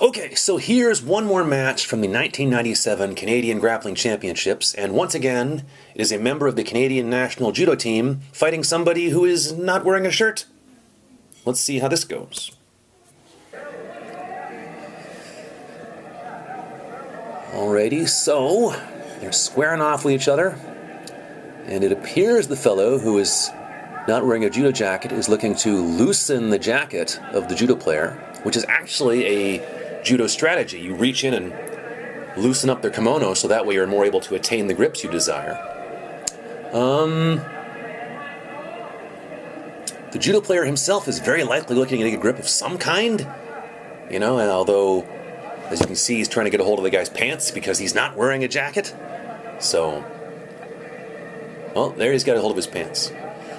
Okay, so here's one more match from the 1997 Canadian Grappling Championships, and once again, it is a member of the Canadian national judo team fighting somebody who is not wearing a shirt. Let's see how this goes. Alrighty, so they're squaring off with each other, and it appears the fellow who is not wearing a judo jacket is looking to loosen the jacket of the judo player, which is actually a judo strategy. You reach in and loosen up their kimono so that way you're more able to attain the grips you desire. The judo player himself is very likely looking to get a grip of some kind, and although, as you can see, he's trying to get a hold of the guy's pants because he's not wearing a jacket. So, well, there he's got a hold of his pants.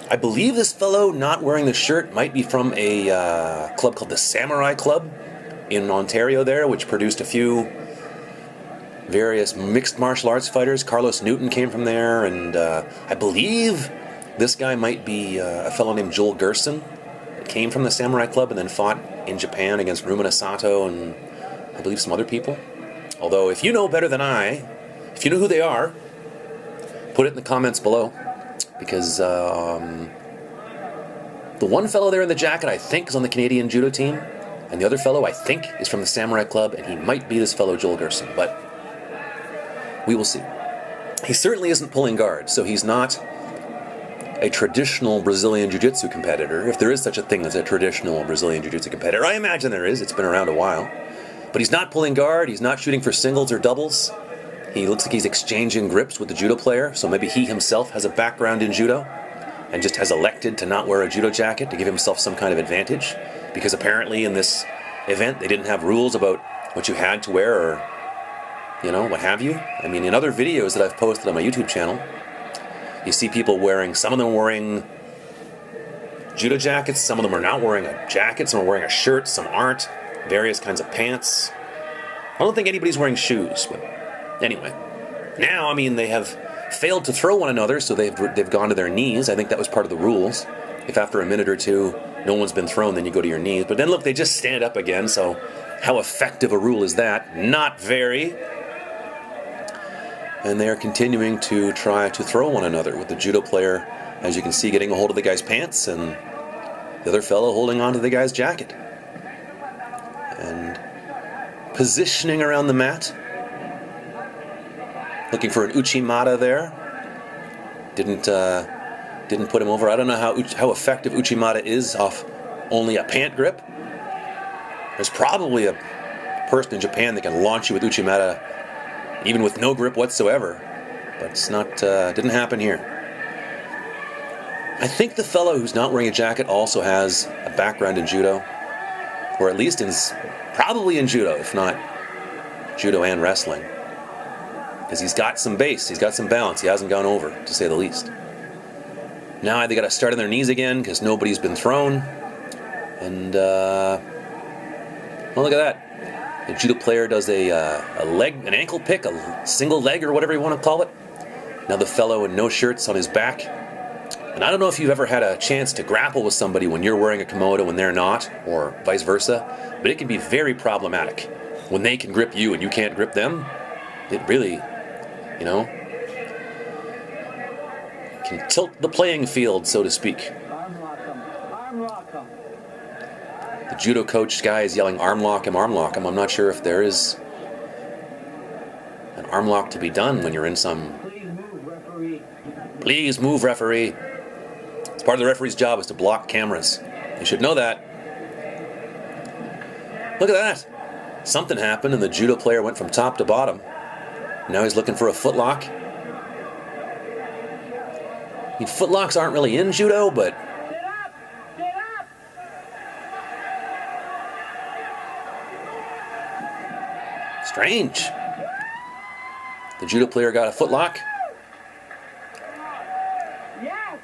I believe this fellow not wearing the shirt might be from a club called the Samurai Club in Ontario there, which produced a few various mixed martial arts fighters. Carlos Newton came from there, and I believe this guy might be a fellow named Joel Gerson that came from the Samurai Club and then fought in Japan against Rumina Sato and I believe some other people. Although, if you know better than I, if you know who they are, put it in the comments below, because the one fellow there in the jacket I think is on the Canadian judo team, and the other fellow, I think, is from the Samurai Club, and he might be this fellow Joel Gerson, but we will see. He certainly isn't pulling guard, so he's not a traditional Brazilian Jiu-Jitsu competitor, if there is such a thing as a traditional Brazilian Jiu-Jitsu competitor. I imagine there is, it's been around a while. But he's not pulling guard, he's not shooting for singles or doubles. He looks like he's exchanging grips with the judo player, so maybe he himself has a background in judo and just has elected to not wear a judo jacket to give himself some kind of advantage. Because apparently in this event they didn't have rules about what you had to wear or, what have you. I mean, in other videos that I've posted on my YouTube channel, you see people wearing, some of them wearing judo jackets, some of them are not wearing a jacket, some are wearing a shirt, some aren't, various kinds of pants. I don't think anybody's wearing shoes, but anyway. Now, they have failed to throw one another, so they've gone to their knees. I think that was part of the rules. If after a minute or two no one's been thrown, then you go to your knees. But then look, they just stand up again, so how effective a rule is that? Not very. And they're continuing to try to throw one another, with the judo player, as you can see, getting a hold of the guy's pants, and the other fellow holding on to the guy's jacket. And positioning around the mat, looking for an Uchimata there. Didn't put him over. I don't know how effective Uchimata is off only a pant grip. There's probably a person in Japan that can launch you with Uchimata even with no grip whatsoever, but it's not. Didn't happen here. I think the fellow who's not wearing a jacket also has a background in judo, or at least probably in judo, if not judo and wrestling, because he's got some base, he's got some balance, he hasn't gone over, to say the least. Now they got to start on their knees again because nobody's been thrown. And, well, look at that. The judo player does an ankle pick, a single leg or whatever you want to call it. Now the fellow in no shirt's on his back. And I don't know if you've ever had a chance to grapple with somebody when you're wearing a kimono and they're not, or vice versa, but it can be very problematic. When they can grip you and you can't grip them, it really, can tilt the playing field, so to speak. The judo coach guy is yelling, arm lock him, arm lock him. I'm not sure if there is an arm lock to be done when you're in some... Please move, referee. It's part of the referee's job is to block cameras. You should know that. Look at that. Something happened and the judo player went from top to bottom. Now he's looking for a footlock. Footlocks aren't really in judo, but... Get up! Strange. The judo player got a footlock. Yes.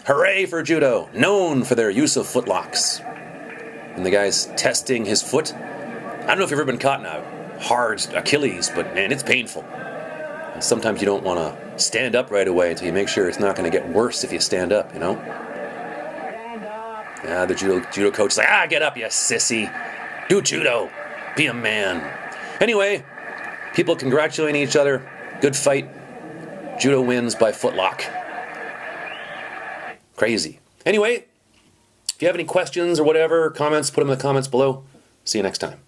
Hooray for judo, known for their use of footlocks. And the guy's testing his foot. I don't know if you've ever been caught in a hard Achilles, but man, it's painful. And sometimes you don't want to stand up right away until you make sure it's not going to get worse if you stand up, Stand up. Yeah, the judo coach is like, get up, you sissy. Do judo. Be a man. Anyway, people congratulating each other. Good fight. Judo wins by footlock. Crazy. Anyway, if you have any questions or whatever, comments, put them in the comments below. See you next time.